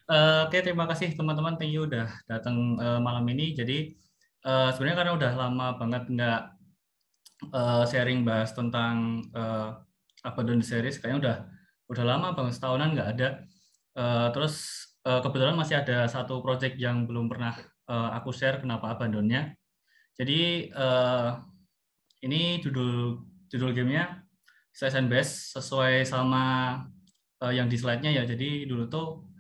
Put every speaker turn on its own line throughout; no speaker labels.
Oke, terima kasih teman-teman. Thank you udah datang malam ini. Jadi sebenarnya karena udah lama banget nggak sharing bahas tentang Abandon series, kayaknya udah lama banget setahunan nggak ada. Terus kebetulan masih ada satu project yang belum pernah aku share kenapa Abandonnya. Jadi ini judul judul gamenya Slice and Bash sesuai sama yang di slide-nya ya. Jadi dulu tuh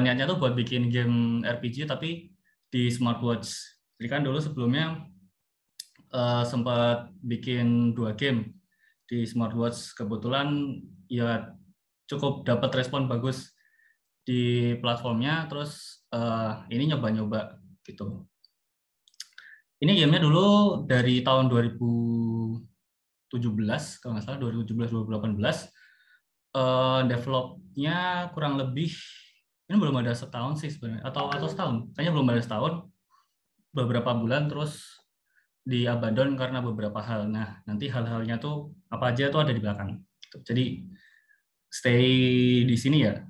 niatnya tuh buat bikin game RPG tapi di smartwatch. Jadi kan dulu sebelumnya sempat bikin 2 game di smartwatch. Kebetulan ya cukup dapat respon bagus di platformnya. Terus ini nyoba-nyoba gitu. Ini gamenya dulu dari tahun 2017 kalau nggak salah, 2017-2018. Developnya kurang lebih ini belum ada setahun sih sebenarnya, atau setahun, kayaknya belum ada setahun, beberapa bulan terus di abandon karena beberapa hal. Nah, nanti hal-halnya tuh apa aja tuh ada di belakang. Jadi stay di sini ya.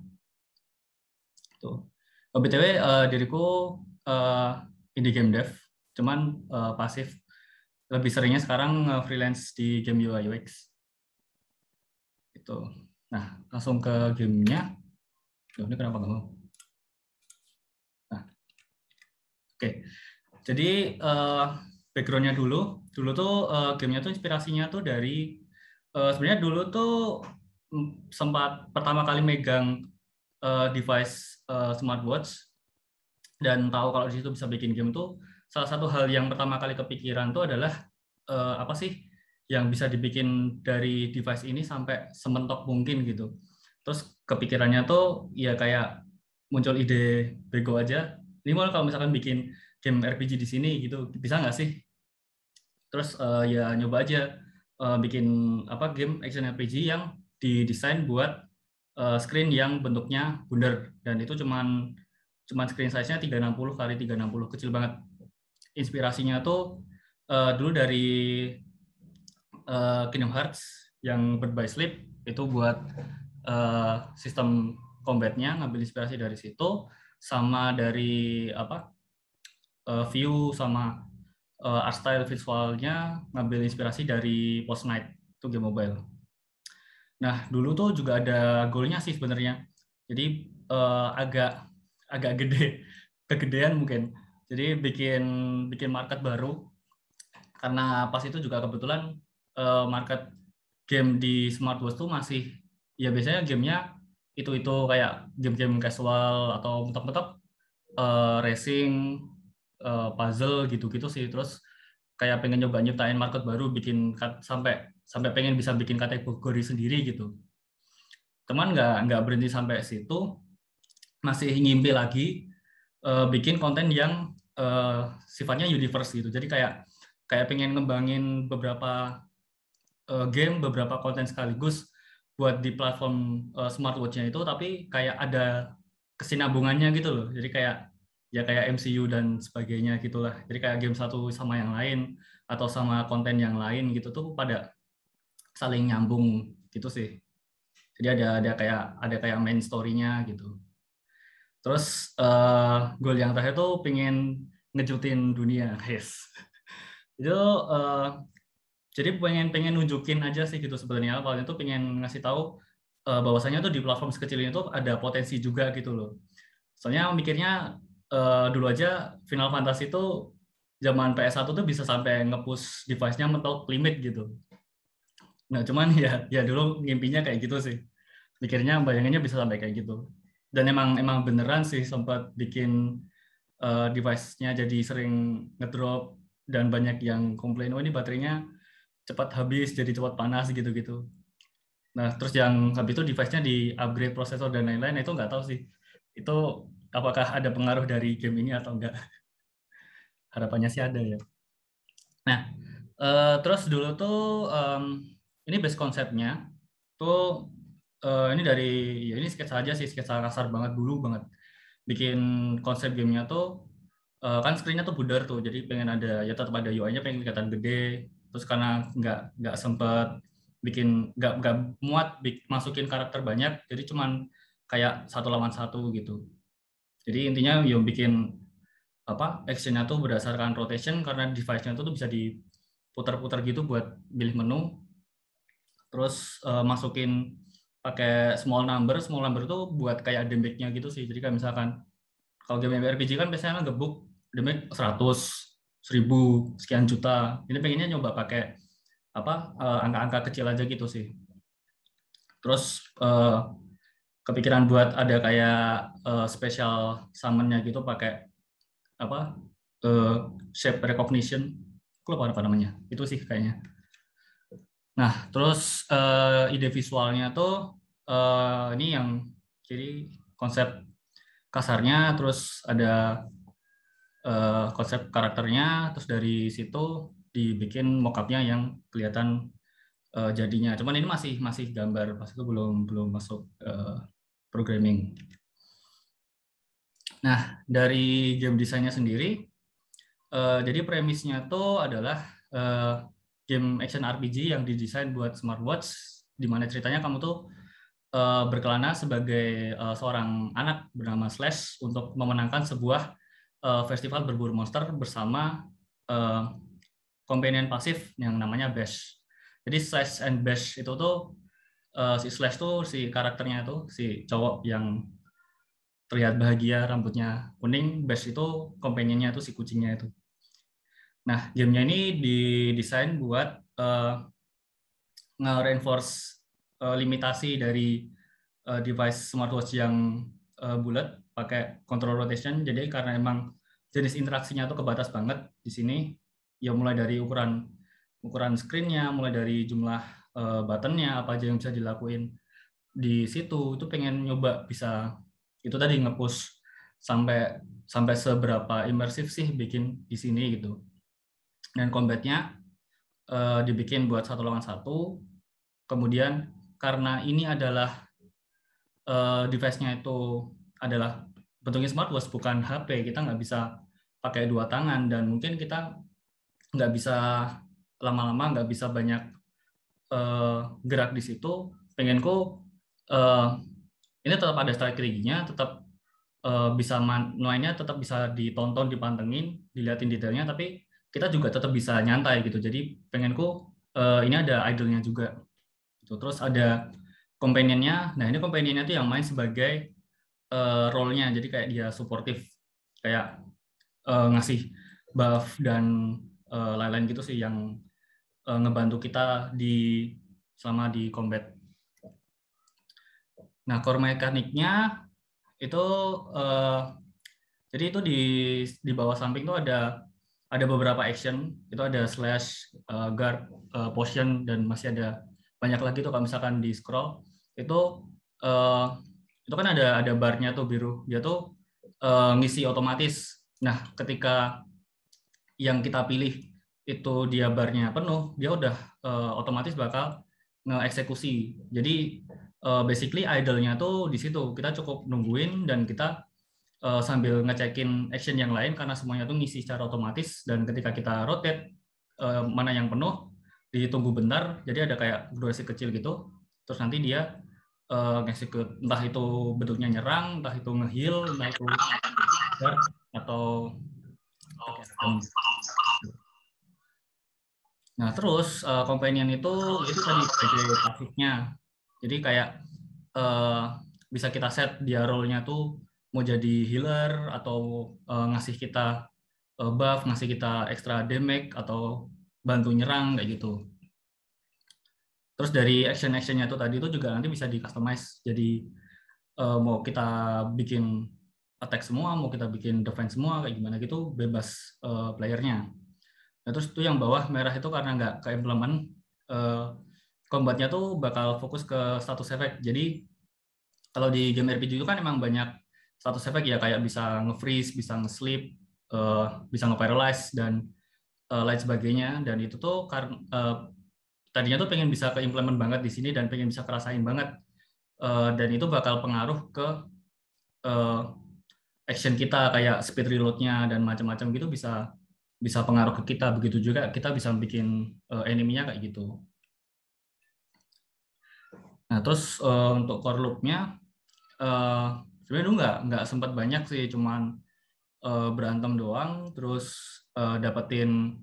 Tuh. BTW diriku eh, indie game dev, cuman pasif. Lebih seringnya sekarang freelance di game UI UX. Itu. Nah, langsung ke gamenya. Duh, ini kenapa nggak mau? Nah, oke. Jadi backgroundnya dulu tuh gamenya tuh inspirasinya tuh dari sebenarnya dulu tuh sempat pertama kali megang device smartwatch dan tahu kalau di situ bisa bikin game tuh salah satu hal yang pertama kali kepikiran tuh adalah apa sih yang bisa dibikin dari device ini sampai sementok mungkin gitu. Terus kepikirannya tuh ya kayak muncul ide bego aja. Ini mau kalau misalkan bikin game RPG di sini gitu bisa nggak sih? Terus ya nyoba aja bikin apa game action RPG yang didesain buat screen yang bentuknya bundar dan itu cuman screen size-nya 360 kali 360 kecil banget. Inspirasinya tuh dulu dari Kingdom Hearts yang Birth by Sleep itu buat sistem combatnya ngambil inspirasi dari situ sama dari apa view sama art style visualnya ngambil inspirasi dari Post Night itu game mobile. Nah dulu tuh juga ada goalnya sih sebenarnya. Jadi agak agak gede, kegedean mungkin. Jadi bikin bikin market baru karena pas itu juga kebetulan market game di smartwatch tuh masih ya biasanya gamenya itu kayak game-game casual atau mentok-mentok racing, puzzle gitu-gitu sih. Terus kayak pengen nyoba nyiptain market baru, bikin sampai sampai pengen bisa bikin kategori sendiri gitu. Teman nggak berhenti sampai situ, masih ngimpi lagi bikin konten yang sifatnya universe gitu. Jadi kayak kayak pengen ngembangin beberapa game, beberapa konten sekaligus buat di platform smartwatch-nya itu, tapi kayak ada kesinambungannya gitu loh. Jadi kayak ya kayak MCU dan sebagainya gitulah. Jadi kayak game satu sama yang lain atau sama konten yang lain gitu tuh pada saling nyambung gitu sih. Jadi ada kayak main story-nya gitu. Terus goal yang terakhir tuh pengen ngejutin dunia, guys. Itu jadi pengen pengen nunjukin aja sih gitu sebenarnya. Awalnya tuh pengen ngasih tahu bahwasanya tuh di platform sekecil ini tuh ada potensi juga gitu loh. Soalnya mikirnya dulu aja Final Fantasy itu zaman PS1 tuh bisa sampai nge-push device-nya mentok limit gitu. Nah, cuman ya dulu ngimpinya kayak gitu sih. Mikirnya bayangannya bisa sampai kayak gitu. Dan emang emang beneran sih sempat bikin device-nya jadi sering ngedrop dan banyak yang komplain, oh ini baterainya cepat habis, jadi cepat panas gitu-gitu. Nah, terus yang habis itu device-nya di-upgrade prosesor dan lain-lain, itu nggak tahu sih. Itu apakah ada pengaruh dari game ini atau enggak. Harapannya sih ada ya. Nah, terus dulu tuh ini base konsepnya tuh ini dari ya ini sketsa aja sih, sketsa kasar banget dulu banget. Bikin konsep gamenya tuh kan screen-nya tuh bundar tuh, jadi pengen ada ya tetap ada UI-nya pengen kelihatan gede. Terus karena nggak sempet bikin nggak muat masukin karakter banyak, jadi cuman kayak satu lawan satu gitu. Jadi intinya yang bikin actionnya tuh berdasarkan rotation karena device-nya tuh bisa diputar-putar gitu buat pilih menu. Terus masukin pakai small number tuh buat kayak damage-nya gitu sih. Jadi kayak misalkan kalau game RPG kan biasanya ngebuk damage 100, 1000, sekian juta. Ini pengennya nyoba pakai angka-angka kecil aja gitu sih. Terus kepikiran buat ada kayak special summon-nya gitu pakai apa shape recognition. Aku lupa apa namanya. Itu sih kayaknya. Nah, terus ide visualnya tuh ini yang jadi konsep kasarnya, terus ada konsep karakternya, terus dari situ dibikin mockupnya yang kelihatan jadinya. Cuman ini masih masih gambar, pas itu belum masuk programming. Nah, dari game desainnya sendiri, jadi premisnya tuh adalah game action RPG yang didesain buat smartwatch, di mana ceritanya kamu tuh berkelana sebagai seorang anak bernama Slash untuk memenangkan sebuah festival berburu monster bersama companion pasif yang namanya Bash. Jadi Slash and Bash itu tuh si Slash tuh si karakternya tuh si cowok yang terlihat bahagia, rambutnya kuning. Bash itu companionnya tuh si kucingnya itu. Nah, gamenya ini didesain buat nge-reinforce limitasi dari device smartwatch yang bulat pakai control rotation. Jadi karena emang jenis interaksinya tuh kebatas banget di sini, ya mulai dari ukuran screen-nya, mulai dari jumlah button-nya, apa aja yang bisa dilakuin di situ. Itu pengen nyoba bisa itu tadi nge-push sampai sampai seberapa imersif sih bikin di sini gitu. Dan combat-nya dibikin buat 1 lawan 1. Kemudian karena ini adalah device-nya itu adalah bentuknya smartwatch bukan HP, kita nggak bisa pakai 2 tangan, dan mungkin kita nggak bisa lama-lama, nggak bisa banyak gerak di situ. Pengenku ini tetap ada strategi-nya, tetap bisa mainnya tetap bisa ditonton, dipantengin, dilihatin detailnya, tapi kita juga tetap bisa nyantai gitu. Jadi pengenku ini ada idle-nya juga. Terus ada companion-nya. Nah, ini companion-nya tuh yang main sebagai role-nya. Jadi kayak dia suportif, kayak ngasih buff dan lain-lain gitu sih yang ngebantu kita selama di combat. Nah, core mekaniknya itu jadi itu di bawah samping tuh ada beberapa action. Itu ada slash, guard, potion, dan masih ada banyak lagi tuh. Kalau misalkan di scroll itu uh, itu kan ada barnya tuh biru, dia tuh ngisi otomatis. Nah, ketika yang kita pilih itu dia barnya penuh, dia udah otomatis bakal ngeeksekusi. Jadi basically idle-nya tuh di situ. Kita cukup nungguin dan kita sambil ngecekin action yang lain karena semuanya tuh ngisi secara otomatis, dan ketika kita rotate mana yang penuh ditunggu bentar, jadi ada kayak durasi kecil gitu, terus nanti dia nge-execute, entah itu bentuknya nyerang, entah itu nge-heal, entah itu guard, atau nah terus companion itu tadi sebagai pasifnya, jadi kayak bisa kita set dia role-nya tuh mau jadi healer atau ngasih kita buff, ngasih kita extra damage atau bantu nyerang kayak gitu. Terus dari action-actionnya tuh tadi itu juga nanti bisa di customize. Jadi mau kita bikin attack semua, mau kita bikin defense semua kayak gimana gitu, bebas playernya. Nah, terus itu yang bawah merah itu karena nggak ke implement, combatnya tuh bakal fokus ke status effect. Jadi kalau di game RPG itu kan emang banyak status effect ya, kayak bisa nge-freeze, bisa nge-sleep, bisa nge-paralyze, dan lain sebagainya. Dan itu tuh karena tadinya tuh pengen bisa ke-implement banget di sini dan pengen bisa kerasain banget. Dan itu bakal pengaruh ke action kita, kayak speed reload-nya dan macam-macam gitu bisa pengaruh ke kita. Begitu juga kita bisa bikin enemy-nya kayak gitu. Nah, terus untuk core loop-nya Sebenarnya dulu nggak sempat banyak sih, cuman berantem doang, terus dapetin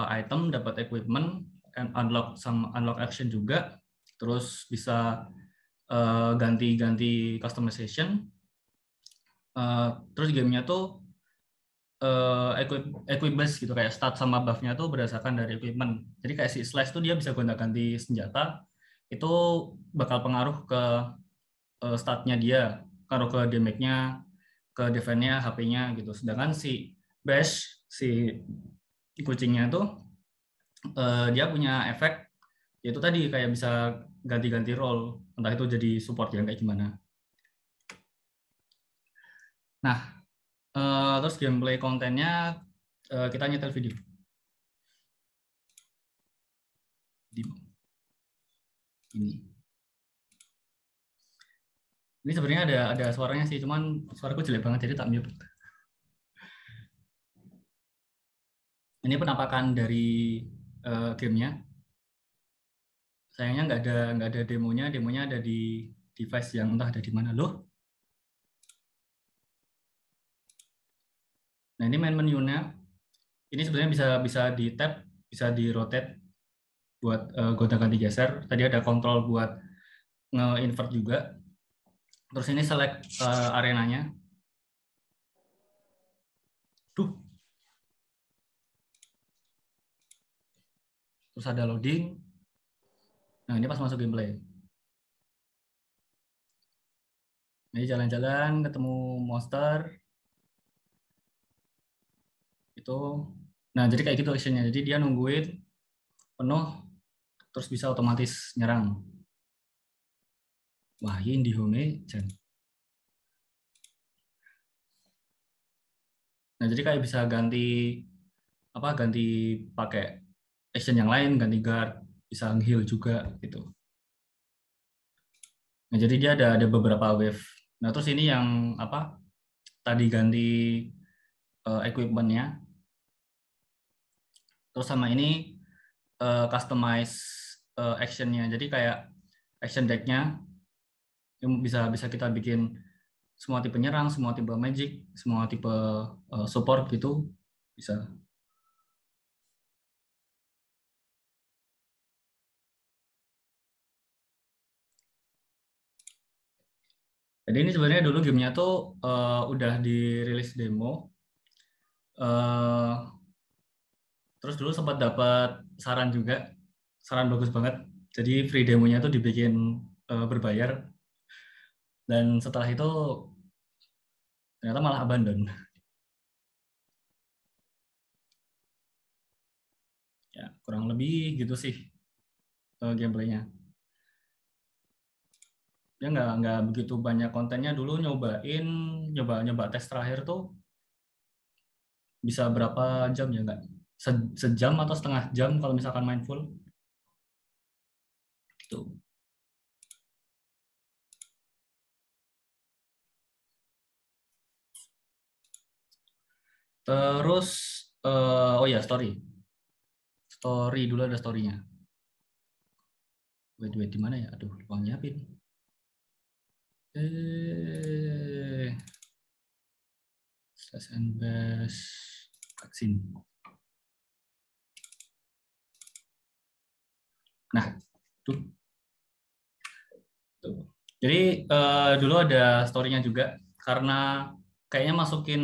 item, dapat equipment, and unlock action juga, terus bisa ganti-ganti customization. Terus gamenya tuh equip base gitu, kayak stat sama buff-nya tuh berdasarkan dari equipment. Jadi kayak si Slash tuh dia bisa gonta-ganti senjata, itu bakal pengaruh ke statnya dia, pengaruh ke damage-nya, ke defense-nya, HP-nya gitu. Sedangkan si Bash, si kucingnya tuh dia punya efek, yaitu tadi kayak bisa ganti-ganti role, entah itu jadi support yang kayak gimana. Nah, terus gameplay kontennya kita nyetel video. Ini. Ini sebenarnya ada suaranya sih, cuman suaraku jelek banget jadi tak mute. Ini penampakan dari gamenya. Sayangnya nggak ada demonya. Demonya ada di device yang entah ada di mana loh. Nah ini main menunya. Ini sebenarnya bisa di tab, bisa di rotate buat gonta-ganti geser. Tadi ada kontrol buat nge-invert juga. Terus ini select arenanya. Duh. Terus ada loading. Nah ini pas masuk gameplay. Ini jalan-jalan ketemu monster. Itu. Nah jadi kayak gitu actionnya. Jadi dia nungguin penuh, terus bisa otomatis nyerang. Wah ini di home Jan. Nah jadi kayak bisa ganti ganti pakai action yang lain, ganti guard, bisa heal juga gitu. Nah jadi dia ada beberapa wave. Nah terus ini yang tadi ganti equipmentnya. Terus sama ini customize actionnya. Jadi kayak action decknya yang bisa kita bikin semua tipe nyerang, semua tipe magic, semua tipe support gitu bisa. Jadi ini sebenarnya dulu gamenya tuh udah dirilis demo. Terus dulu sempat dapat saran juga, saran bagus banget. Jadi free demonya tuh dibikin berbayar. Dan setelah itu ternyata malah abandon. Ya kurang lebih gitu sih gameplaynya. Dia nggak begitu banyak kontennya. Dulu nyoba tes terakhir tuh bisa berapa jam ya, nggak sejam atau setengah jam kalau misalkan main full gitu. Terus oh ya story dulu ada storynya. Wait di mana ya, aduh lupa nyiapin. Slash and bash vaksin. Nah, tuh. Jadi dulu ada story-nya juga, karena kayaknya masukin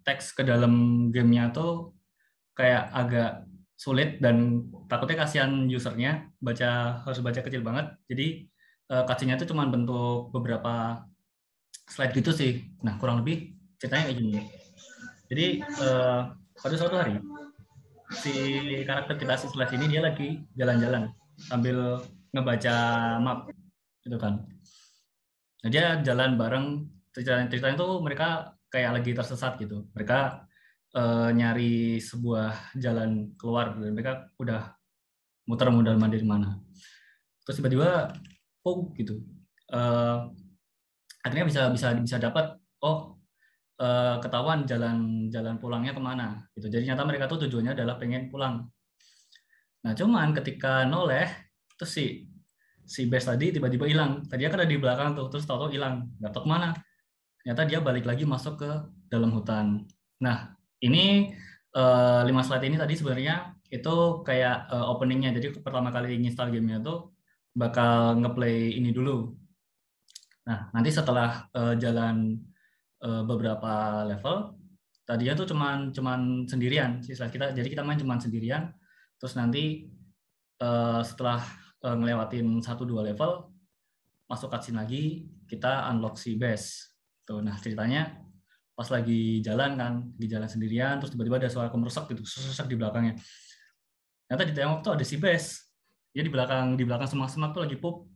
teks ke dalam gamenya tuh kayak agak sulit dan takutnya kasihan usernya harus baca kecil banget. Jadi cutscene-nya itu cuma bentuk beberapa slide gitu sih. Nah kurang lebih ceritanya kayak gini. Jadi pada suatu hari si karakter kita si Slash ini dia lagi jalan-jalan sambil ngebaca map gitu kan. Nah, dia jalan bareng, ceritanya tuh mereka kayak lagi tersesat gitu. Mereka nyari sebuah jalan keluar dan mereka udah muter modal mandir mana. Terus tiba-tiba gitu. Uh, Akhirnya bisa dapat ketahuan jalan pulangnya kemana gitu. Jadi nyata mereka tuh tujuannya adalah pengen pulang. Nah cuman ketika noleh terus si si base tadi tiba-tiba hilang. Tadinya kan ada di belakang tuh, terus tahu-tahu hilang, nggak tahu kemana. Ternyata dia balik lagi masuk ke dalam hutan. Nah, ini 5 slide ini tadi sebenarnya itu kayak openingnya. Jadi pertama kali install gamenya tuh bakal ngeplay ini dulu. Nah, nanti setelah jalan beberapa level, tadinya tuh cuman sendirian si slide kita. Jadi kita main cuman sendirian. Terus nanti setelah ngelewatin 1-2 level, masuk cutscene lagi, kita unlock si base. Tuh, nah ceritanya pas lagi jalan kan, di jalan sendirian, terus tiba-tiba ada suara kemerusak gitu, sesak di belakangnya. Ternyata di tengok tuh ada si base. Dia di belakang semak-semak tuh lagi pup.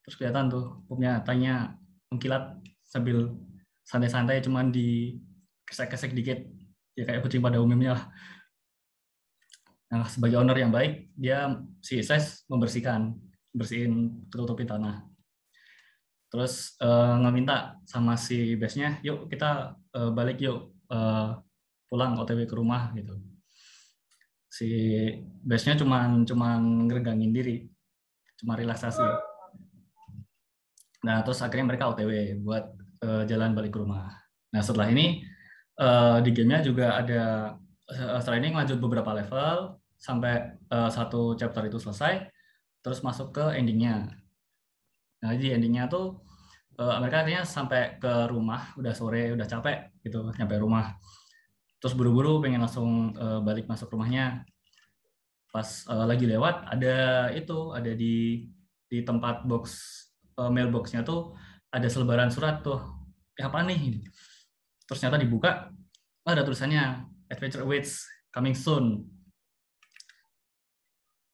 Terus kelihatan tuh pupnya tanya mengkilat sambil santai-santai cuman di kesek-kesek dikit. Ya kayak kucing pada umumnya lah. Nah, sebagai owner yang baik, dia si Slash bersihin, tutupin tanah. Terus ngeminta sama si base-nya, yuk kita balik yuk, pulang OTW ke rumah gitu. Si base-nya cuman ngeregangin diri, cuma relaksasi. Nah, terus akhirnya mereka OTW buat jalan balik ke rumah. Nah, setelah ini di gamenya juga ada, setelah ini lanjut beberapa level sampai satu chapter itu selesai, terus masuk ke endingnya. Nah, di endingnya tuh mereka akhirnya sampai ke rumah, udah sore, udah capek gitu, nyampe rumah. Terus buru-buru pengen langsung balik masuk rumahnya. Pas lagi lewat ada di tempat mailboxnya tuh ada selebaran surat tuh. Apa nih? Terus ternyata dibuka, ada tulisannya Adventure Awaits coming soon.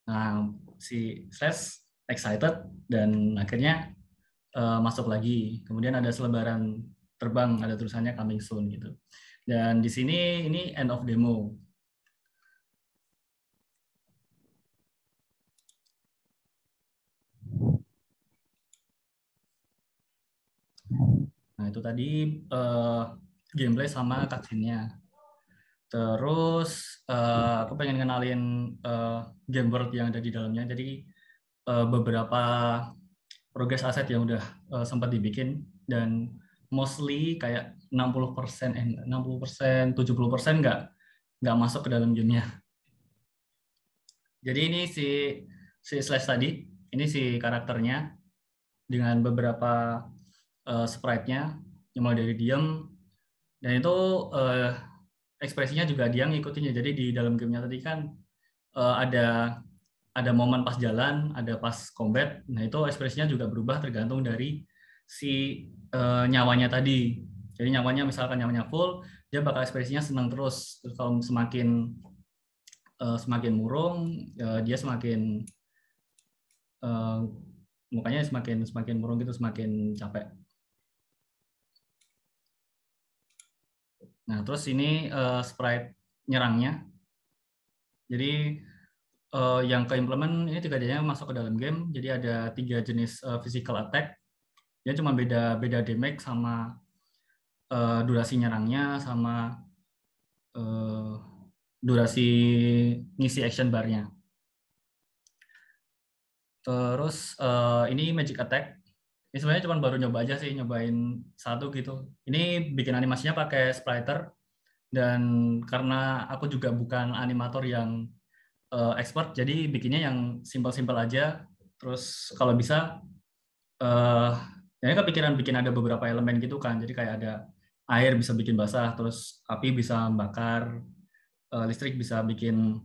Nah, si Slash excited dan akhirnya masuk lagi. Kemudian ada selebaran terbang, ada tulisannya coming soon gitu. Dan di sini ini end of demo. Nah, itu tadi gameplay sama cutscene-nya. Terus aku pengen kenalin game world yang ada di dalamnya. Jadi beberapa progress asset yang udah sempat dibikin dan mostly kayak 60%, 70% nggak masuk ke dalam gamenya. Jadi ini si Slash tadi, ini si karakternya dengan beberapa sprite-nya yang mulai dari diem, dan itu ekspresinya juga dia ngikutin ya. Jadi di dalam gamenya tadi kan ada momen pas jalan, ada pas combat. Nah itu ekspresinya juga berubah tergantung dari si nyawanya tadi. Jadi nyawanya misalkan nyawanya full, dia bakal ekspresinya senang terus. Terus kalau semakin murung, dia semakin mukanya semakin murung gitu, semakin capek. Nah terus ini sprite nyerangnya. Jadi yang ke implement ini 3-nya masuk ke dalam game. Jadi ada 3 jenis physical attack. Dia cuma beda damage sama durasi nyerangnya sama durasi ngisi action bar-nya. Terus ini magic attack. Ini sebenarnya cuma baru nyoba aja sih, nyobain satu gitu. Ini bikin animasinya pakai splitter, dan karena aku juga bukan animator yang expert, jadi bikinnya yang simpel-simpel aja. Terus kalau bisa, ya kepikiran bikin ada beberapa elemen gitu kan. Jadi kayak ada air bisa bikin basah, terus api bisa bakar, listrik bisa bikin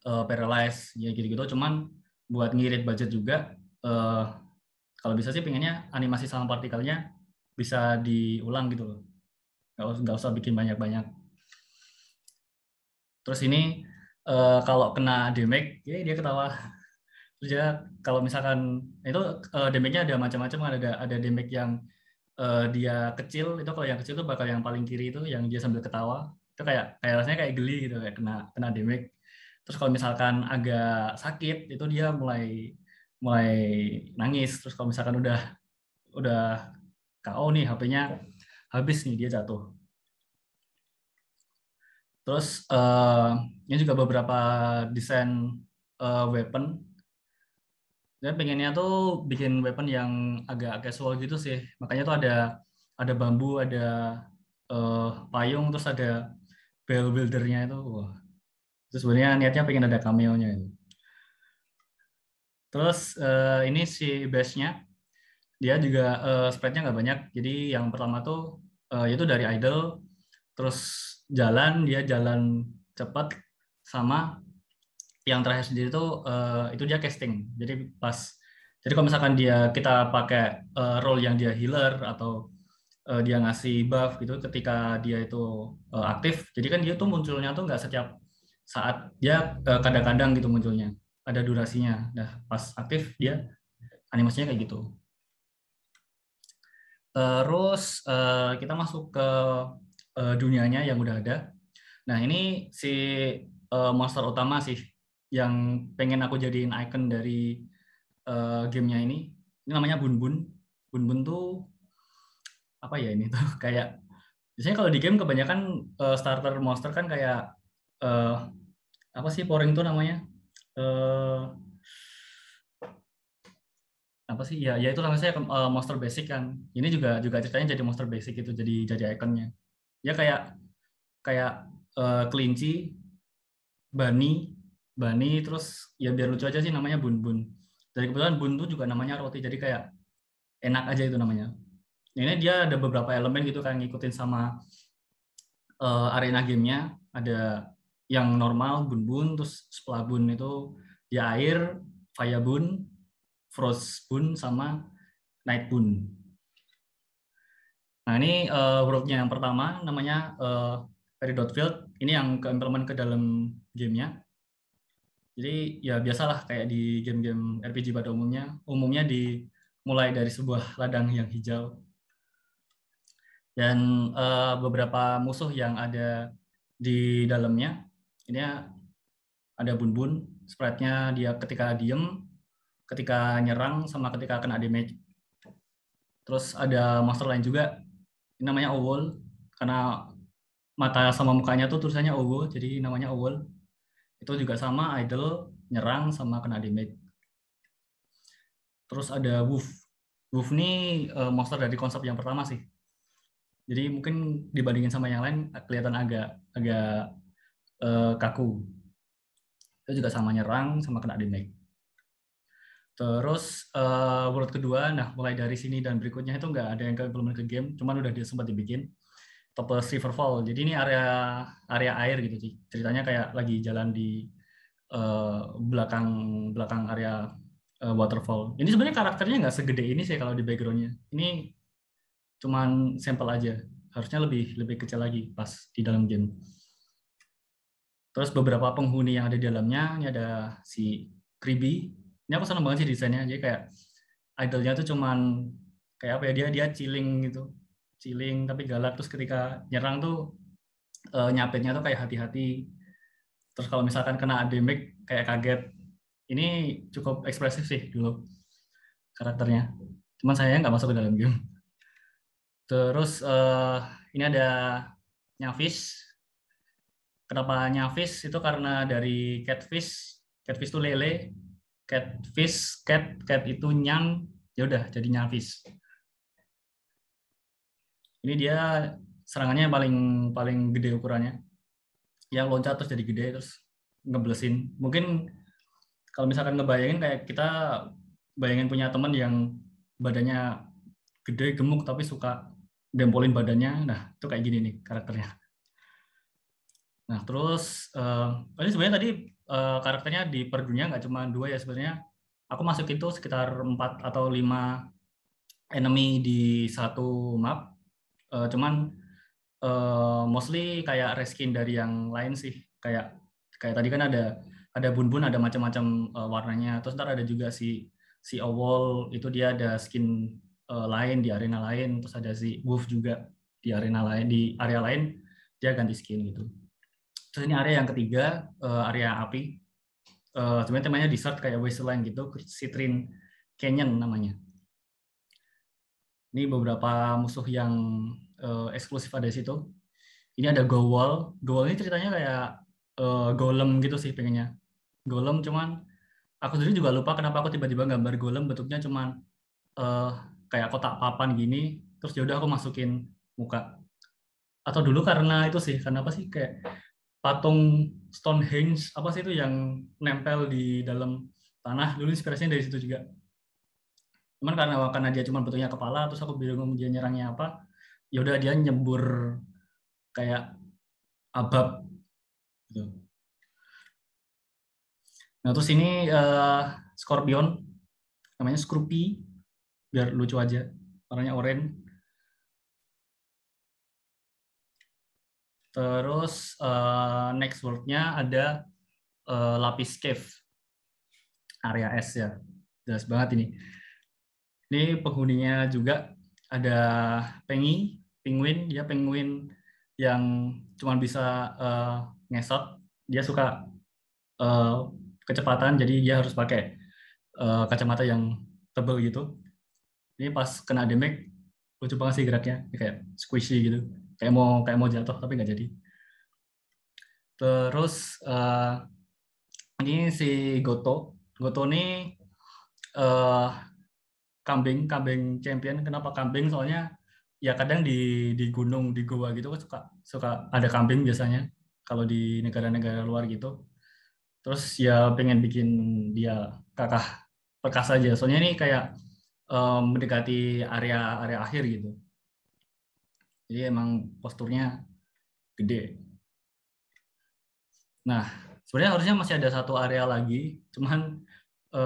paralyze, ya gitu-gitu. Cuman buat ngirit budget juga, kalau bisa sih pengennya animasi sama partikelnya bisa diulang gitu loh. Nggak usah bikin banyak-banyak. Terus ini kalau kena damage, ya dia ketawa. Terus dia kalau misalkan itu damage-nya ada macam-macam kan, ada damage yang dia kecil, itu kalau yang kecil itu bakal yang paling kiri itu yang dia sambil ketawa. Itu kayak rasanya kayak geli gitu, kayak kena damage. Terus kalau misalkan agak sakit, itu dia mulai mulai nangis. Terus kalau misalkan udah KO nih, HP-nya habis nih, dia jatuh. Terus ini juga beberapa desain weapon. Dan pengennya tuh bikin weapon yang agak casual gitu sih. Makanya tuh ada bambu, ada payung, terus ada bell buildernya itu. Wah. Terus sebenarnya niatnya pengen ada cameo-nya itu. Terus ini si base-nya dia juga spread-nya nggak banyak. Jadi yang pertama tuh itu dari idle, terus dia jalan cepat, sama yang terakhir sendiri tuh itu dia casting. Jadi kalau misalkan kita pakai role yang dia healer atau dia ngasih buff gitu ketika dia itu aktif, jadi kan dia tuh munculnya tuh nggak setiap saat, dia kadang-kadang gitu munculnya, ada durasinya. Nah pas aktif dia animasinya kayak gitu. Terus kita masuk ke dunianya yang udah ada. Nah ini si monster utama sih yang pengen aku jadiin icon dari gamenya ini. Ini namanya Bun Bun. Bun Bun tuh apa ya ini tuh kayak biasanya kalau di game kebanyakan starter monster kan kayak eh, apa sih pouring tuh namanya, eh, apa sih ya ya itu namanya saya monster basic kan. Ini juga ceritanya jadi monster basic itu, jadi ikonnya. Ya kayak kayak kelinci, bani, terus ya biar lucu aja sih namanya Bun Bun. Dari kebetulan Bun tuh juga namanya roti, jadi kayak enak aja itu namanya. Ini dia ada beberapa elemen gitu kan ngikutin sama arena gamenya. Ada yang normal Bun Bun, terus setelah Bun itu di air, Fire Bun, Frost Bun, sama Night Bun. Nah ini world-nya yang pertama namanya Peridot Field. Ini yang ke-implement ke dalam gamenya. Jadi ya biasalah kayak di game-game RPG pada umumnya dimulai dari sebuah ladang yang hijau. Dan beberapa musuh yang ada di dalamnya, ini ada Bun-Bun, sprite-nya dia ketika diem, ketika nyerang, sama ketika kena damage. Terus ada monster lain juga, ini namanya Owl, karena mata sama mukanya tuh tulisannya Owl, jadi namanya Owl. Itu juga sama, idle, nyerang, sama kena damage. Terus ada Wolf. Wolf ini monster dari konsep yang pertama sih. Jadi mungkin dibandingin sama yang lain kelihatan agak agak kaku. Itu juga sama nyerang, sama kena damage. Terus world kedua, nah mulai dari sini dan berikutnya itu nggak ada yang ke-implement ke game, cuman udah sempat dibikin. Topaz Riverfall. Jadi ini area air gitu sih. Ceritanya kayak lagi jalan di belakang belakang area waterfall. Ini sebenarnya karakternya nggak segede ini sih kalau di backgroundnya. Ini cuman sampel aja. Harusnya lebih lebih kecil lagi pas di dalam game. Terus beberapa penghuni yang ada di dalamnya, ini ada si Kribi. Ini aku seneng banget sih desainnya. Jadi kayak idolnya tuh cuman kayak apa ya, dia chilling gitu. Chilling tapi galak, terus ketika nyerang tuh nyapitnya tuh kayak hati-hati. Terus kalau misalkan kena damage kayak kaget. Ini cukup ekspresif sih dulu karakternya. Cuman saya nggak masuk ke dalam game. Terus ini ada Nyavis. Kenapa Nyavis? Itu karena dari catfish. Catfish itu lele. Catfish, cat itu nyang. Ya udah jadi Nyavis. Ini dia serangannya yang paling paling gede ukurannya. Yang loncat terus jadi gede terus ngeblesin. Mungkin kalau misalkan ngebayangin kayak kita bayangin punya teman yang badannya gede gemuk tapi suka dempolin badannya, nah itu kayak gini nih karakternya. Nah terus ini sebenarnya tadi karakternya di per dunia nggak cuma dua ya sebenarnya. Aku masuk itu sekitar 4 atau 5 enemy di satu map. Cuman mostly kayak reskin dari yang lain sih. Kayak kayak tadi kan ada bun-bun, ada macam-macam warnanya. Terus ntar ada juga si Owl, itu dia ada skin lain di arena lain. Terus ada si Wolf juga di arena lain, di area lain dia ganti skin gitu. Terus ini area yang ketiga, area api. Sebenarnya temanya desert kayak wasteland gitu, Citrine Canyon namanya. Ini beberapa musuh yang eksklusif ada di situ. Ini ada Gowal. Gowal ini ceritanya kayak golem gitu sih pengennya. Golem cuman aku sendiri juga lupa kenapa aku tiba-tiba gambar golem bentuknya cuman eh, kayak kotak papan gini, terus ya udah aku masukin muka. Atau dulu karena itu sih, karena apa sih, kayak patung Stonehenge apa sih itu yang nempel di dalam tanah, dulu inspirasinya dari situ juga. Cuman karena dia cuma bentuknya kepala, terus aku bingung dia nyerangnya apa, ya udah dia nyebur kayak abab gitu. Nah terus ini Scorpion, namanya Scroopy, biar lucu aja, warnanya oranye. Terus next word-nya ada lapis cave, area S ya, jelas banget ini. Ini penghuninya juga ada penguin, dia penguin yang cuma bisa ngesot, dia suka eh, kecepatan, jadi dia harus pakai kacamata yang tebal gitu. Ini pas kena damage lucu banget sih geraknya, dia kayak squishy gitu, kayak mau jatuh tapi nggak jadi. Terus ini si Goto. Goto ini eh, kambing kambing champion. Kenapa kambing? Soalnya ya kadang di gunung di goa gitu kan suka suka ada kambing biasanya kalau di negara-negara luar gitu. Terus ya pengen bikin dia kakak perkasa aja. Soalnya ini kayak mendekati area area akhir gitu. Jadi emang posturnya gede. Nah, sebenarnya harusnya masih ada satu area lagi, cuman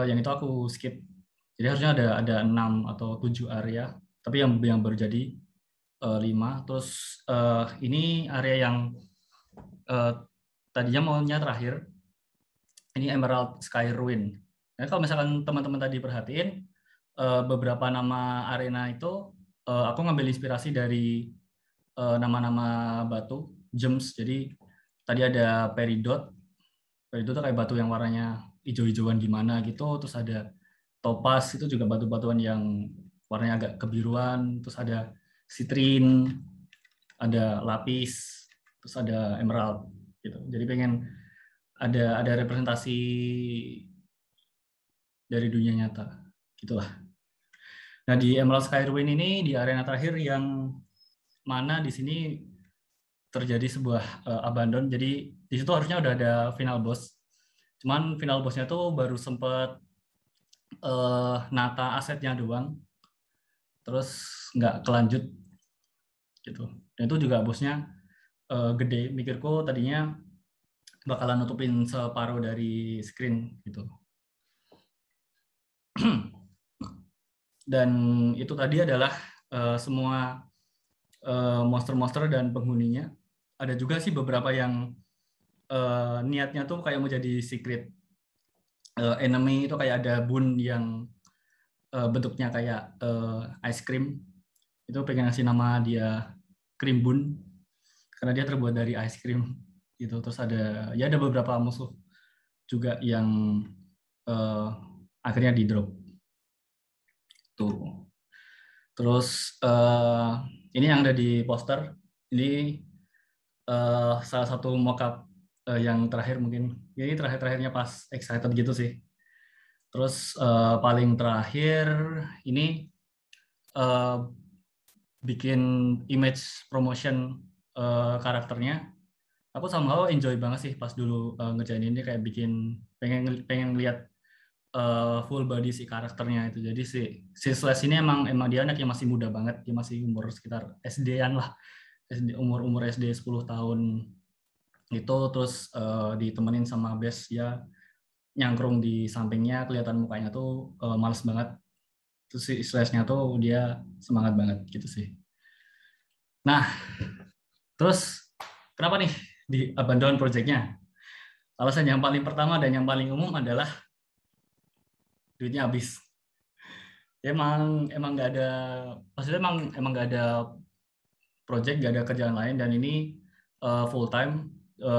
yang itu aku skip. Jadi harusnya ada 6 atau 7 area, tapi yang baru jadi 5. Terus ini area yang eh, tadinya maunya terakhir, ini Emerald Sky Ruin. Nah, kalau misalkan teman-teman tadi perhatiin, beberapa nama arena itu aku ngambil inspirasi dari nama-nama batu, gems. Jadi tadi ada peridot. Peridot itu kayak batu yang warnanya hijau-hijauan gimana gitu. Terus ada topaz, itu juga batu-batuan yang warnanya agak kebiruan. Terus ada citrine, ada lapis, terus ada emerald gitu. Jadi pengen ada representasi dari dunia nyata gitulah. Nah di Emerald Skyruin ini di arena terakhir yang mana di sini terjadi sebuah abandon. Jadi di situ harusnya udah ada final boss. Cuman final bossnya tuh baru sempet nata asetnya doang, terus nggak kelanjut gitu. Dan itu juga bosnya gede. Mikirku tadinya bakalan nutupin separuh dari screen gitu. Dan itu tadi adalah semua monster-monster dan penghuninya. Ada juga sih beberapa yang niatnya tuh kayak mau jadi secret enemy, itu kayak ada bun yang bentuknya kayak ice cream. Itu pengen ngasih nama dia cream bun karena dia terbuat dari ice cream gitu. Terus ada beberapa musuh juga yang uh, akhirnya di drop tuh. Terus ini yang ada di poster, ini salah satu mockup yang terakhir mungkin. Ini terakhirnya pas excited gitu sih. Terus paling terakhir ini uh, bikin image promotion karakternya. Aku somehow enjoy banget sih pas dulu ngerjain ini, kayak bikin pengen pengen lihat full body si karakternya itu. Jadi si Slash ini emang emang dia anak yang masih muda banget, dia masih umur sekitar SD-an lah, umur SD 10 tahun itu. Terus ditemenin sama Bes, ya nyangkrung di sampingnya, kelihatan mukanya tuh males banget. Terus si Slash-nya tuh dia semangat banget gitu sih. Nah, terus kenapa nih di abandon project-nya? Alasan yang paling pertama dan yang paling umum adalah duitnya habis. Emang nggak ada, maksudnya emang nggak ada project, nggak ada kerjaan lain, dan ini full time,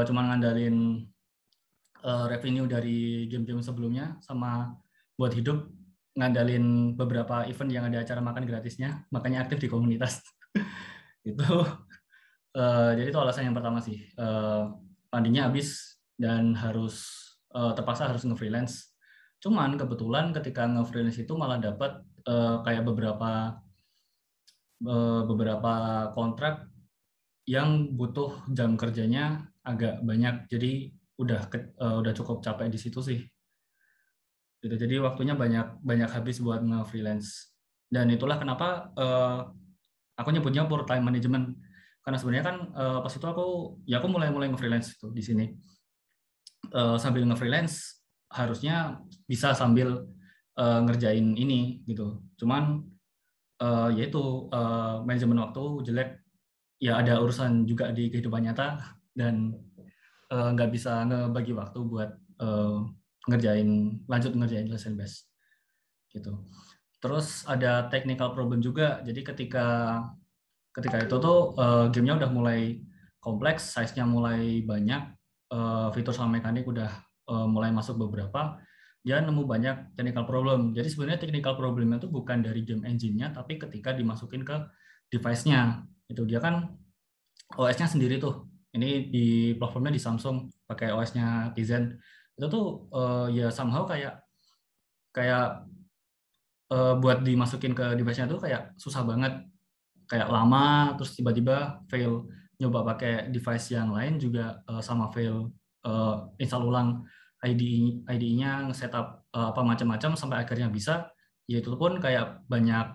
cuma ngandalin revenue dari game-game sebelumnya, sama buat hidup ngandalin beberapa event yang ada acara makan gratisnya, makanya aktif di komunitas. Itu jadi itu alasan yang pertama sih. Fundingnya habis dan terpaksa harus nge-freelance. Cuman kebetulan ketika nge-freelance itu malah dapat kayak beberapa kontrak yang butuh jam kerjanya agak banyak. Jadi udah cukup capek di situ sih. Gitu. Jadi waktunya banyak banyak habis buat nge-freelance. Dan itulah kenapa aku nyebutnya poor time management. Karena sebenarnya kan pas itu aku mulai nge-freelance itu di sini. Sambil nge-freelance harusnya bisa sambil ngerjain ini gitu. Cuman yaitu manajemen waktu jelek, ya ada urusan juga di kehidupan nyata dan nggak bisa ngebagi waktu buat lanjut ngerjain lesson base gitu. Terus ada technical problem juga. Jadi ketika itu tuh gamenya udah mulai kompleks, size-nya mulai banyak, fitur sama mekanik udah mulai masuk beberapa, dia nemu banyak technical problem. Jadi sebenarnya technical problemnya itu bukan dari game engine-nya, tapi ketika dimasukin ke device-nya. Itu dia kan OS-nya sendiri tuh. Ini di platformnya di Samsung, pakai OS-nya Tizen. Itu tuh ya somehow kayak kayak buat dimasukin ke device-nya tuh kayak susah banget, kayak lama, terus tiba-tiba fail. Nyoba pakai device yang lain juga sama fail. Install ulang IDE-nya, setup apa macam-macam sampai akhirnya bisa. Ya itu pun kayak banyak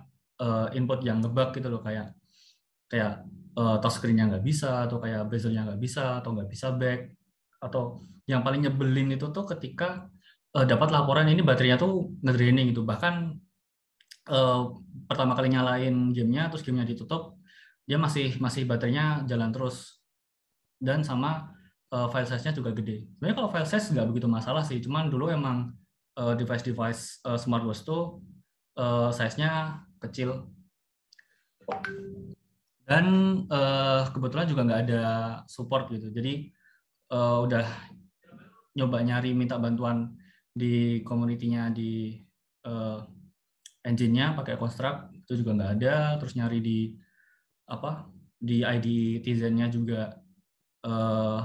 input yang ngebug gitu loh, kayak kayak touch screen-nya nggak bisa, atau kayak bezel-nya nggak bisa, atau nggak bisa back, atau yang paling nyebelin itu tuh ketika dapat laporan ini baterainya tuh nge-draining gitu. Bahkan eh, pertama kali nyalain gamenya, terus gamenya ditutup, dia masih masih baterainya jalan terus, dan sama file size-nya juga gede. Sebenarnya kalau file size nggak begitu masalah sih, cuman dulu emang device-device smartwatch tuh size-nya kecil, dan kebetulan juga nggak ada support gitu. Jadi udah nyoba nyari minta bantuan di community-nya di eh, engine-nya pakai Construct, itu juga nggak ada. Terus nyari di ID Tizen-nya juga eh,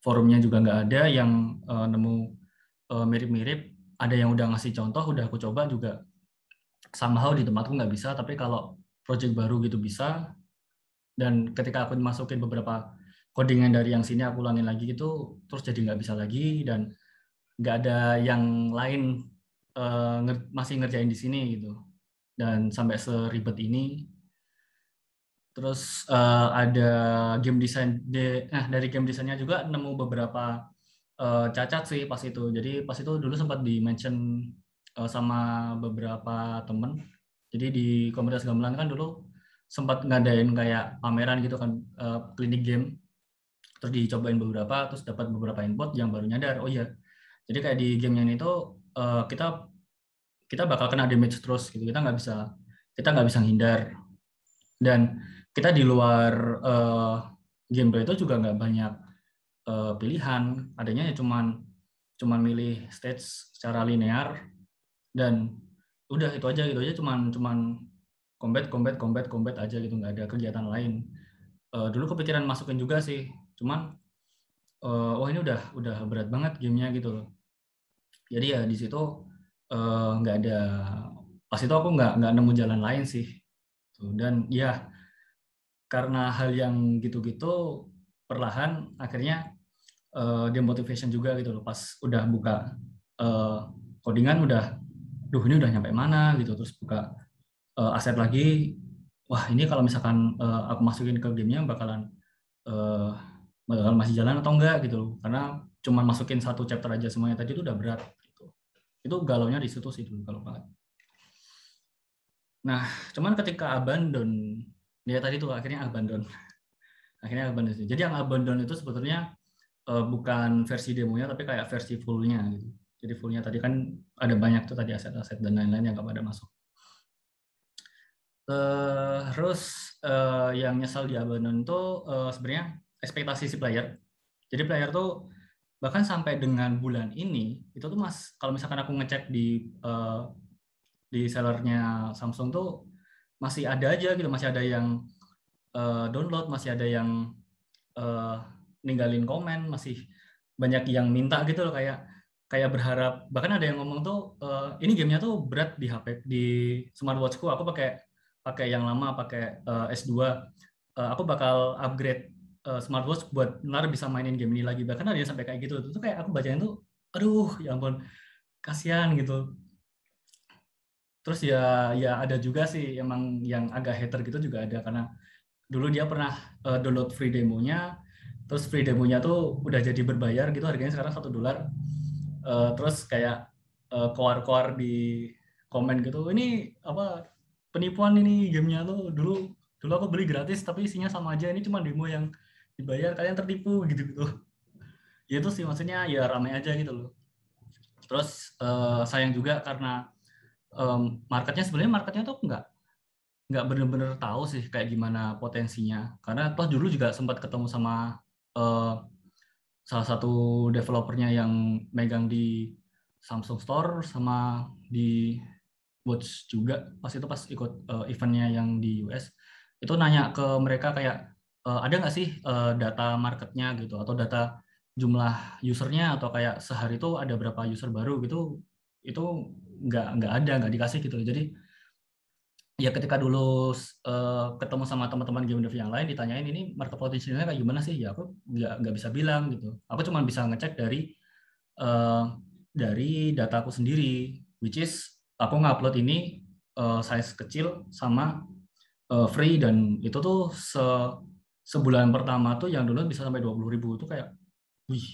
forumnya juga nggak ada yang nemu mirip-mirip. Ada yang udah ngasih contoh, udah aku coba juga somehow di tempatku nggak bisa, tapi kalau project baru gitu bisa. Dan ketika aku masukin beberapa codingan dari yang sini aku ulangin lagi gitu, terus jadi nggak bisa lagi, dan nggak ada yang lain masih ngerjain di sini gitu, dan sampai seribet ini. Terus ada game design dari game desainnya juga nemu beberapa cacat sih pas itu. Jadi pas itu dulu sempat di mention sama beberapa temen. Jadi di komunitas gamelan kan dulu sempat ngadain kayak pameran gitu kan, klinik game. Terus dicobain beberapa, terus dapat beberapa input yang baru nyadar, oh iya. Jadi kayak di game yang itu kita kita bakal kena damage terus gitu. Kita nggak bisa hindar, dan kita di luar gameplay itu juga nggak banyak pilihan. Adanya ya cuman milih stage secara linear, dan udah itu aja cuman cuman combat aja gitu, nggak ada kegiatan lain. Dulu kepikiran masukin juga sih, cuman oh ini udah berat banget gamenya gitu loh. Jadi ya di situ nggak ada, pas itu aku nggak nemu jalan lain sih. Dan ya karena hal yang gitu-gitu, perlahan akhirnya demotivation juga gitu loh. Pas udah buka uh, codingan, ini udah nyampe mana gitu, terus buka aset lagi, wah ini kalau misalkan aku masukin ke gamenya uh, bakal masih jalan atau enggak gitu loh. Karena cuma masukin satu chapter aja semuanya tadi itu udah berat gitu. Itu galaunya di situ sih dulu kalau banget. Nah, cuman ketika abandon, ya tadi tuh akhirnya abandon. Akhirnya abandon sih. Jadi yang abandon itu sebetulnya bukan versi demonya, tapi kayak versi fullnya gitu. Jadi fullnya tadi kan ada banyak tuh tadi aset-aset dan lain-lain yang nggak pada masuk. Terus yang nyesal di abandon itu sebenarnya ekspektasi si player. Jadi player tuh bahkan sampai dengan bulan ini itu tuh kalau misalkan aku ngecek di sellernya Samsung tuh masih ada aja gitu, masih ada yang download, masih ada yang ninggalin komen, masih banyak yang minta gitu loh, kayak kayak berharap, bahkan ada yang ngomong tuh ini gamenya tuh berat di HP, di smartwatchku. Aku pakai pakai yang lama, pakai S2. Aku bakal upgrade smartwatch buat ntar bisa mainin game ini lagi. Bahkan ada yang sampai kayak gitu. Itu kayak aku bacain tuh, aduh ya ampun, kasihan gitu. Terus ya ada juga sih emang yang agak hater gitu juga ada, karena dulu dia pernah download free demonya, terus free demonya tuh udah jadi berbayar gitu, harganya sekarang $1. Terus kayak koar-koar di komen gitu, ini apa, penipuan ini gamenya tuh, dulu dulu aku beli gratis tapi isinya sama aja, ini cuma demo yang dibayar, kalian tertipu gitu gitu. Ya itu sih maksudnya, ya ramai aja gitu loh. Terus sayang juga karena marketnya, sebenarnya marketnya tuh nggak bener-bener tahu sih kayak gimana potensinya, karena toh dulu juga sempat ketemu sama eh, salah satu developernya yang megang di Samsung Store sama di Watch juga, pas itu pas ikut eventnya yang di US, itu nanya ke mereka kayak ada nggak sih data marketnya gitu, atau data jumlah usernya, atau kayak sehari itu ada berapa user baru gitu, itu nggak ada, nggak dikasih gitu. Jadi ya ketika dulu ketemu sama teman-teman game dev yang lain, ditanyain ini market potentialnya kayak gimana sih, ya aku nggak bisa bilang gitu. Aku cuma bisa ngecek eh, dari data aku sendiri, which is aku ngupload ini size kecil sama free, dan itu tuh sebulan pertama tuh yang dulu bisa sampai 20.000 tuh kayak wih.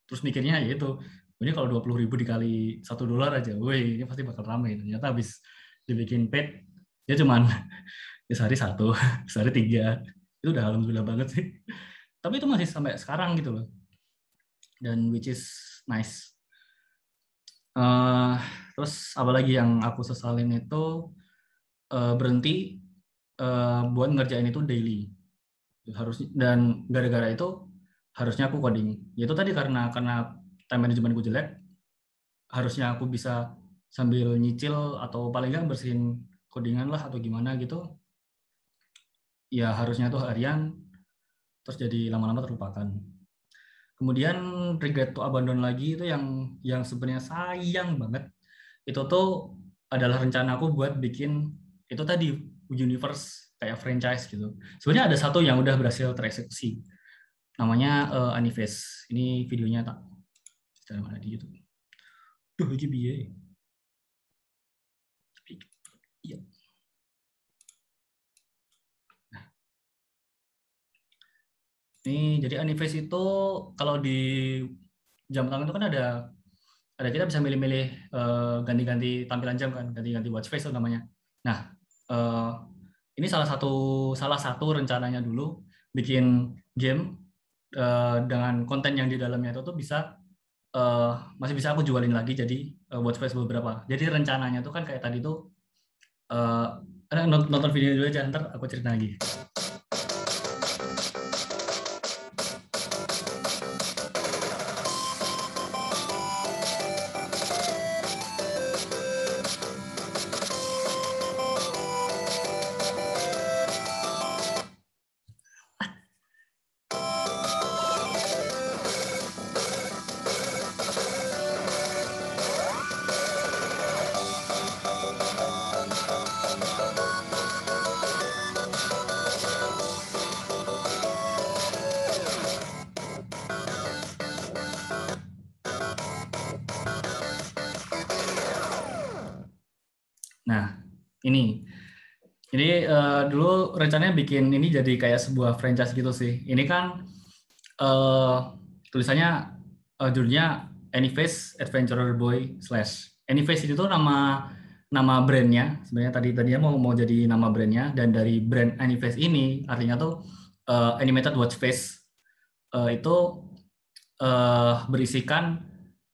Terus mikirnya ya itu, ini kalau 20.000 dikali $1 aja, wih ini pasti bakal ramai. Ternyata habis dibikin paid, dia cuman ya sehari satu, sehari tiga. Itu udah alhamdulillah banget sih. Tapi itu masih sampai sekarang gitu loh. Dan which is nice. Eh, Terus apalagi yang aku sesalin itu berhenti buat ngerjain itu daily. Harus, dan gara-gara itu harusnya aku coding. Itu tadi karena time managementku jelek, harusnya aku bisa sambil nyicil atau paling nggak bersihin codingan lah atau gimana gitu. Ya harusnya tuh harian, terus jadi lama-lama terlupakan. Kemudian regret to abandon lagi itu yang sebenarnya sayang banget. Itu tuh adalah rencana aku buat bikin itu tadi universe kayak franchise gitu. Sebenarnya ada satu yang udah berhasil tereksekusi. Namanya Anives. Ini videonya tak dari mana di YouTube. Duh, ini biaya. Iya. Ini jadi Anives itu kalau di jam tangan itu kan ada kita bisa milih-milih ganti-ganti tampilan jam kan, ganti-ganti watch face itu namanya. Nah, eh, ini salah satu rencananya dulu bikin game dengan konten yang di dalamnya itu tuh bisa eh, masih bisa aku jualin lagi jadi watch face beberapa. Jadi rencananya tuh kan kayak tadi tuh nonton video dulu aja, ntar aku cerita lagi. Nah, ini. Jadi dulu rencananya bikin ini jadi kayak sebuah franchise gitu sih. Ini kan eh, tulisannya judulnya Anyface Adventurer Boy Slash. Anyface itu tuh nama nama brandnya. Sebenarnya tadinya mau jadi nama brandnya, dan dari brand Anyface ini artinya tuh animated watch face. Itu berisikan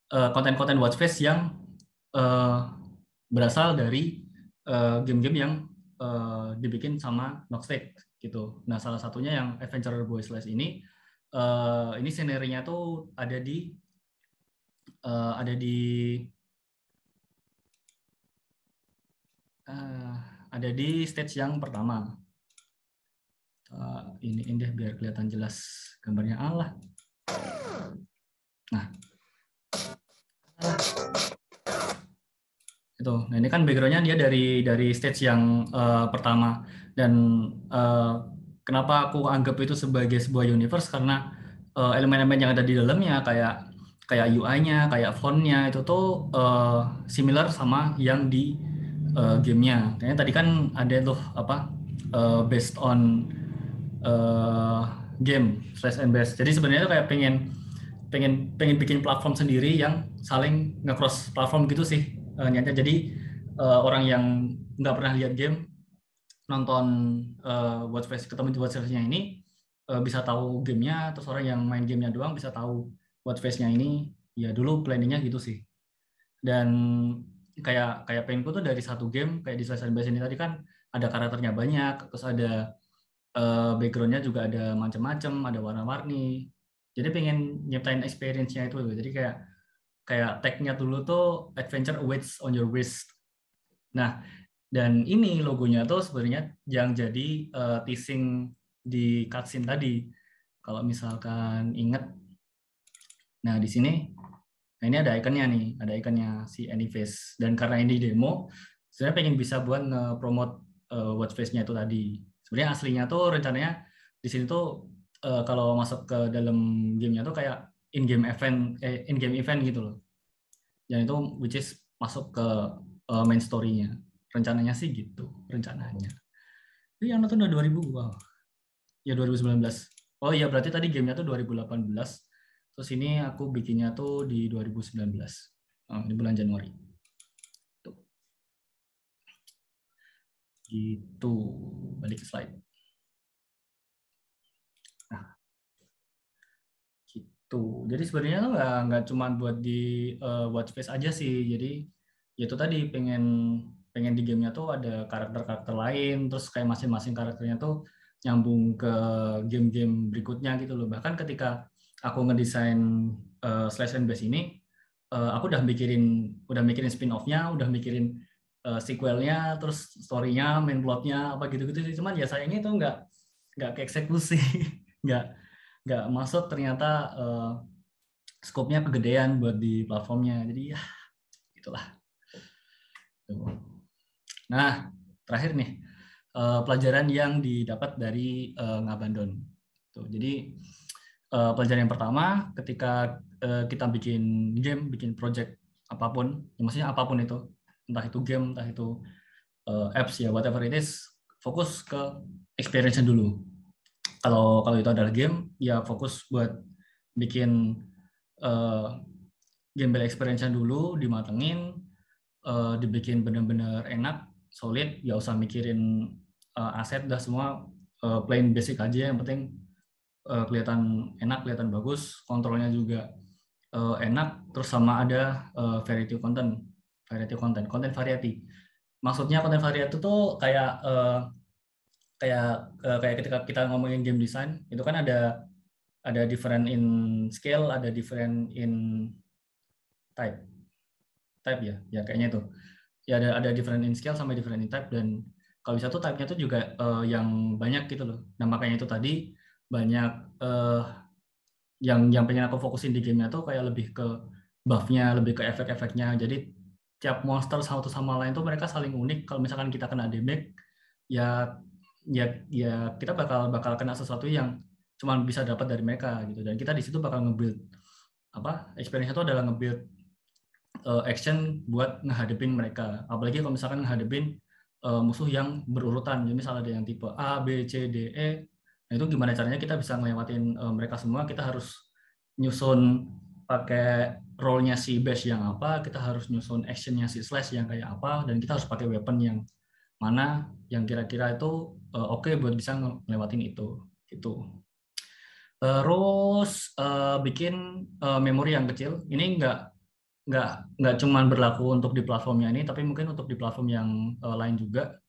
konten-konten watch face yang eh, berasal dari game-game yang dibikin sama Noxtech gitu. Nah, salah satunya yang Adventurer Boy Slash ini scenerinya tuh ada di uh, ada di stage yang pertama. Ini deh biar kelihatan jelas gambarnya. Allah. Nah, Itu. Nah, ini kan background-nya dia dari stage yang pertama, dan kenapa aku anggap itu sebagai sebuah universe karena elemen-elemen yang ada di dalamnya kayak kayak UI-nya, kayak font-nya itu tuh similar sama yang di game-nya. Kayaknya tadi kan ada tuh apa based on uh, game slash embed. Jadi sebenarnya tuh kayak pengen pengen pengen bikin platform sendiri yang saling nge-cross platform gitu sih niatnya. Jadi orang yang nggak pernah lihat game nonton Watchface, ketemu di Watchface-nya ini bisa tahu gamenya, terus orang yang main gamenya doang bisa tahu Watchface-nya ini. Ya dulu planningnya gitu sih. Dan kayak kayak pengenku tuh dari satu game kayak di Slash and Bash ini tadi kan ada karakternya banyak, terus ada background-nya juga ada macam-macam, ada warna-warni. Jadi pengen nyiptain experience-nya itu. Jadi kayak kayak tag-nya dulu tuh adventure awaits on your wrist. Nah, dan ini logonya tuh sebenarnya yang jadi teasing di cutscene tadi. Kalau misalkan ingat, nah di sini, nah ini ada ikonnya nih, ada ikonnya si Anyface. Dan karena ini demo, sebenarnya pengen bisa buat nge-promote Watchface-nya itu tadi. Sebenarnya aslinya tuh rencananya di sini tuh kalau masuk ke dalam gamenya tuh kayak in-game event gitu loh. Dan itu which is masuk ke main story-nya. Rencananya sih gitu, rencananya. Itu yang nonton udah 2000, wow. Ya 2019. Oh iya, berarti tadi gamenya tuh 2018. Terus ini aku bikinnya tuh di 2019. Di bulan Januari. Tuh. Gitu. Balik ke slide. Nah, gitu. Jadi sebenarnya tuh nggak cuma buat di Watchface aja sih. Jadi ya itu tadi pengen pengen di gamenya tuh ada karakter-karakter lain, terus kayak masing-masing karakternya tuh nyambung ke game-game berikutnya gitu loh. Bahkan ketika aku ngedesain Slash and Bash ini, aku udah mikirin spin-off-nya, udah mikirin sequel-nya, terus story-nya, main plot-nya, apa gitu-gitu sih. Cuman ya sayangnya itu nggak keeksekusi, nggak nggak masuk ternyata scope-nya kegedean buat di platformnya. Jadi ya itulah. Nah, terakhir nih pelajaran yang didapat dari ngabandon. Tuh, jadi pelajaran yang pertama ketika kita bikin game, bikin project apapun, ya maksudnya apapun itu, entah itu game, entah itu apps ya, whatever it is, fokus ke experience dulu. Kalau kalau itu adalah game, ya fokus buat bikin gameplay experience dulu, dimatengin, dibikin benar-benar enak, solid, gak usah mikirin aset, dah semua plain basic aja, yang penting kelihatan enak, kelihatan bagus, kontrolnya juga enak, terus sama ada content variety. Maksudnya content variety itu tuh kayak ketika kita ngomongin game design, itu kan ada different in scale, ada different in type. Type ya kayaknya itu. Ya ada different in scale sama different in type, dan kalau bisa tuh type-nya tuh juga yang banyak gitu loh. Nah, makanya itu tadi banyak yang pengen aku fokusin di gamenya tuh kayak lebih ke buff-nya, lebih ke efek-efeknya. Jadi tiap monster satu sama lain tuh mereka saling unik. Kalau misalkan kita kena damage, ya ya kita bakal kena sesuatu yang cuma bisa dapat dari mereka gitu. Dan kita di situ bakal nge-build apa? Experience itu adalah nge-build action buat ngehadepin mereka. Apalagi kalau misalkan ngehadepin musuh yang berurutan. Jadi misalnya ada yang tipe A, B, C, D, E. Nah, itu gimana caranya kita bisa ngelewatin mereka semua? Kita harus nyusun pakai role-nya si Bash yang apa, kita harus nyusun action-nya si Slash yang kayak apa, dan kita harus pakai weapon yang mana yang kira-kira itu oke buat bisa ngelewatin itu. Gitu. Terus bikin memori yang kecil. Ini nggak cuma berlaku untuk di platformnya ini, tapi mungkin untuk di platform yang lain juga.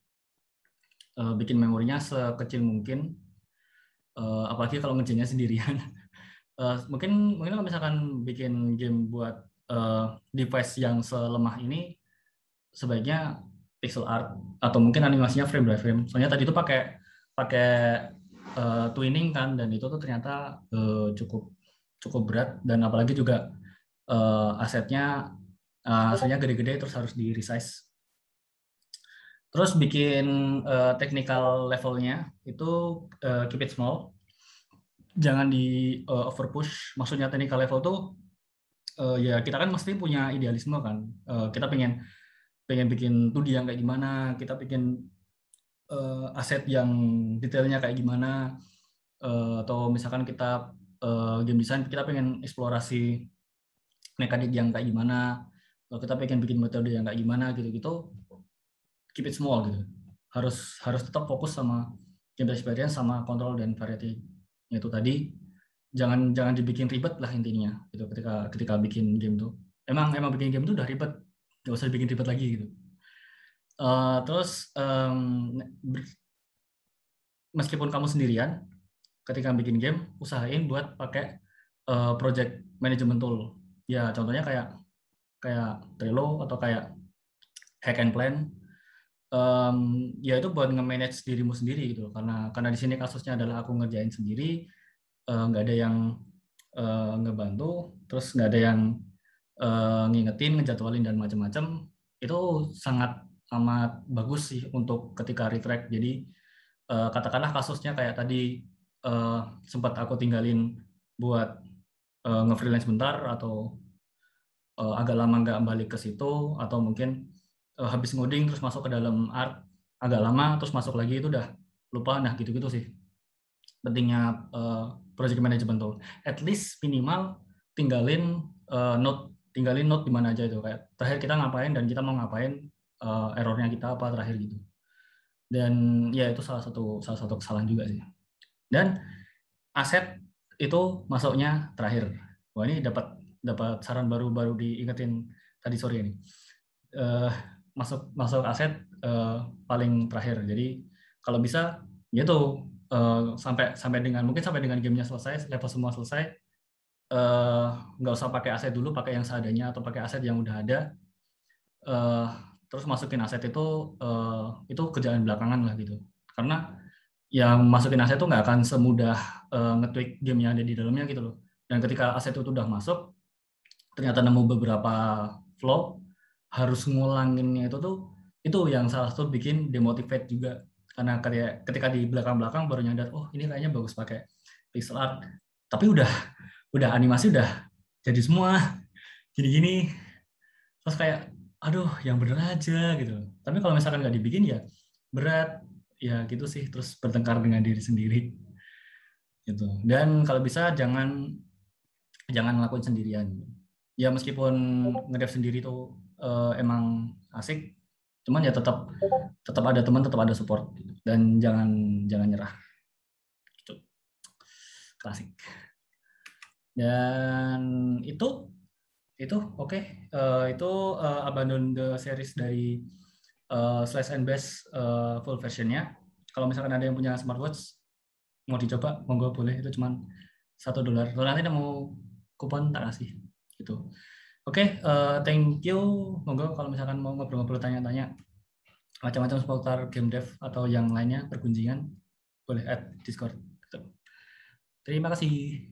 Bikin memorinya sekecil mungkin, apalagi kalau ngerjainnya sendirian. Mungkin kalau misalkan bikin game buat device yang selemah ini, sebaiknya pixel art atau mungkin animasinya frame by frame. Soalnya tadi itu pakai pakai twinning kan, dan itu tuh ternyata cukup cukup berat, dan apalagi juga asetnya Hasilnya gede-gede terus harus di resize. Terus bikin technical levelnya itu keep it small, jangan di over push. Maksudnya technical level tuh ya kita kan mesti punya idealisme kan. Kita pengen pengen bikin 2D yang kayak gimana, kita bikin aset yang detailnya kayak gimana, atau misalkan kita game design kita pengen eksplorasi mekanik yang kayak gimana, kalau kita pengen bikin metode yang kayak gimana gitu-gitu, keep it small gitu. Harus tetap fokus sama game experience sama kontrol dan variety. Itu tadi jangan dibikin ribet lah intinya gitu ketika bikin game tuh. Emang bikin game tuh udah ribet, nggak usah bikin ribet lagi gitu. Terus meskipun kamu sendirian, ketika bikin game usahain buat pakai project management tool. Ya contohnya kayak kayak Trello atau kayak Hack and Plan. Ya itu buat nge-manage dirimu sendiri gitu. Karena di sini kasusnya adalah aku ngerjain sendiri, nggak ada yang ngebantu, terus nggak ada yang ngingetin, ngejadwalin dan macam-macam. Itu sangat amat bagus sih untuk ketika retract. Jadi katakanlah kasusnya kayak tadi sempat aku tinggalin buat nge-freelance bentar atau agak lama nggak balik ke situ, atau mungkin habis ngoding terus masuk ke dalam art agak lama terus masuk lagi itu udah lupa. Nah gitu-gitu sih pentingnya project management tool. At least minimal tinggalin note di mana aja itu, kayak terakhir kita ngapain dan kita mau ngapain, errornya kita apa terakhir gitu. Dan ya itu salah satu kesalahan juga sih. Dan aset itu masuknya terakhir. Wah ini dapat saran baru diingetin tadi sore ini. Masuk aset paling terakhir. Jadi kalau bisa gitu sampai dengan gamenya selesai, level semua selesai, nggak usah pakai aset dulu, pakai yang seadanya atau pakai aset yang udah ada. Terus masukin aset itu kerjaan belakangan lah gitu. Karena yang masukin aset itu nggak akan semudah nge-tweak game yang ada di dalamnya gitu loh. Dan ketika aset itu udah masuk, ternyata nemu beberapa flaw, harus ngulanginnya itu yang salah satu bikin demotivate juga. Karena ketika di belakang-belakang baru nyadar, oh ini kayaknya bagus pakai pixel art, tapi udah animasi udah jadi semua gini-gini, terus kayak aduh yang bener aja gitu. Tapi kalau misalkan nggak dibikin ya berat ya gitu sih, terus bertengkar dengan diri sendiri gitu. Dan kalau bisa jangan ngelakuin sendirian. Ya meskipun ngedev sendiri tuh emang asik, cuman ya tetap ada teman, tetap ada support gitu. Dan jangan nyerah gitu. Klasik. Dan itu oke. Itu Abandon the Series dari Slash and Bash full versionnya. Kalau misalkan ada yang punya smartwatch mau dicoba, monggo boleh. Itu cuma $1. Kalau nanti mau kupon tak kasih gitu. Oke, thank you. Monggo kalau misalkan mau ngobrol-ngobrol, tanya-tanya macam-macam seputar game dev atau yang lainnya, pergunjingan, boleh add Discord. Terima kasih.